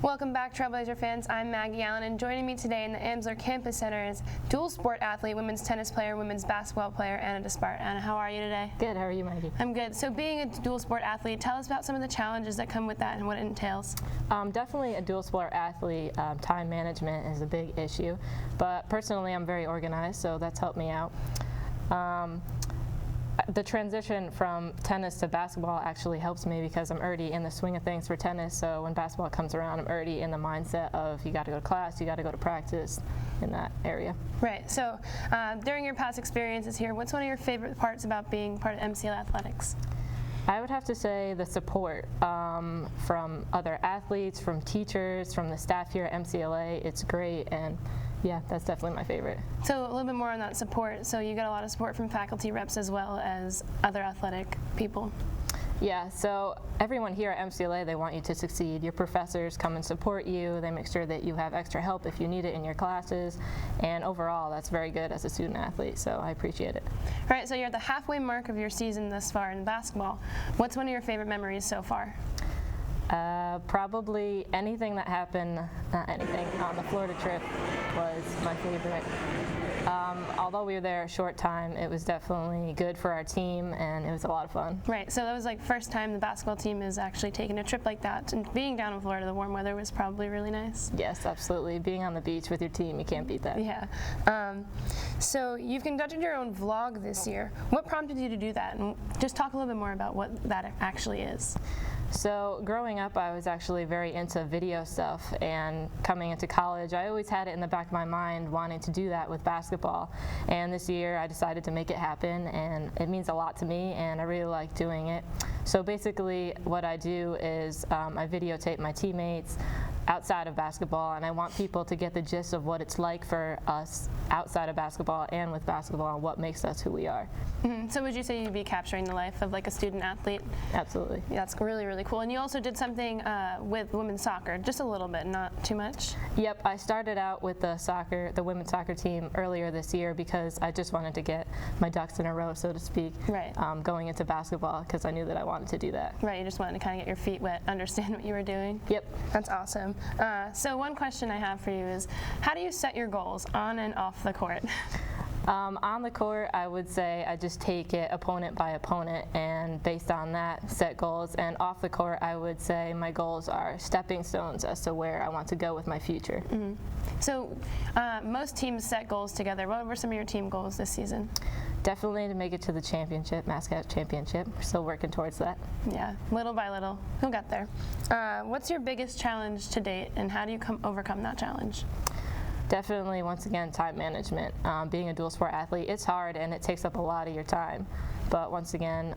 Welcome back, Trailblazer fans. I'm Maggie Allen, and joining me today in the Amsler Campus Center is dual sport athlete, women's tennis player, women's basketball player, Anna Despart. Anna, how are you today? Good. How are you, Maggie? I'm good. So being a dual sport athlete, tell us about some of the challenges that come with that and what it entails. Definitely a dual sport athlete, time management is a big issue, but personally I'm very organized, so that's helped me out. The transition from tennis to basketball actually helps me because I'm already in the swing of things for tennis, so when basketball comes around, I'm already in the mindset of you got to go to class, you got to go to practice in that area. Right. So during your past experiences here, what's one of your favorite parts about being part of MCLA athletics? I would have to say the support from other athletes, from teachers, from the staff here at MCLA. It's great, and yeah, that's definitely my favorite. So a little bit more on that support. So you get a lot of support from faculty reps as well as other athletic people. Yeah, so everyone here at MCLA, they want you to succeed. Your professors come and support you. They make sure that you have extra help if you need it in your classes. And overall, that's very good as a student athlete, so I appreciate it. All right, so you're at the halfway mark of your season thus far in basketball. What's one of your favorite memories so far? Probably anything that happened, not anything, on the Florida trip was my favorite. Although we were there a short time, it was definitely good for our team, and it was a lot of fun. Right, so that was like first time the basketball team is actually taking a trip like that, and being down in Florida, the warm weather was probably really nice. Yes, absolutely. Being on the beach with your team, you can't beat that. Yeah. So you've conducted your own vlog this year. What prompted you to do that? And just talk a little bit more about what that actually is. So growing up, I was actually very into video stuff, and coming into college, I always had it in the back of my mind wanting to do that with basketball. And this year, I decided to make it happen, and it means a lot to me, and I really like doing it. So basically, what I do is I videotape my teammates outside of basketball, and I want people to get the gist of what it's like for us outside of basketball and with basketball, and what makes us who we are. Mm-hmm. So would you say you'd be capturing the life of like a student athlete? Absolutely. Yeah, that's really, really cool. And you also did something with women's soccer, just a little bit, not too much? Yep, I started out with the women's soccer team earlier this year because I just wanted to get my ducks in a row, so to speak, right. Going into basketball, because I knew that I wanted to do that. Right, you just wanted to kind of get your feet wet, understand what you were doing? Yep. That's awesome. So one question I have for you is, how do you set your goals on and off the court? On the court, I would say I just take it opponent by opponent, and based on that, set goals. And off the court, I would say my goals are stepping stones as to where I want to go with my future. Mm-hmm. So most teams set goals together. What were some of your team goals this season? Definitely to make it to the championship, mascot championship. We're still working towards that. Yeah, little by little, we'll get there. What's your biggest challenge to date, and how do you overcome that challenge? Definitely, once again, time management. Being a dual sport athlete, it's hard and it takes up a lot of your time. But once again,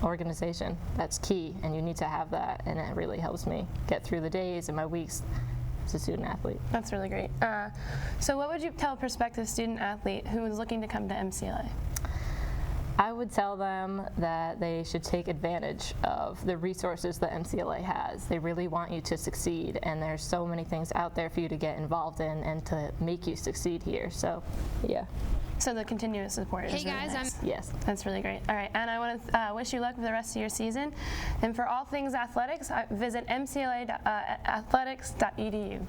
organization, that's key, and you need to have that, and it really helps me get through the days and my weeks as a student athlete. That's really great. So what would you tell a prospective student athlete who is looking to come to MCLA? I would tell them that they should take advantage of the resources that MCLA has. They really want you to succeed, and there's so many things out there for you to get involved in and to make you succeed here. So, yeah. So the continuous support is really nice. Yes. That's really great. All right, and I want to wish you luck with the rest of your season. And for all things athletics, visit mcla.athletics.edu.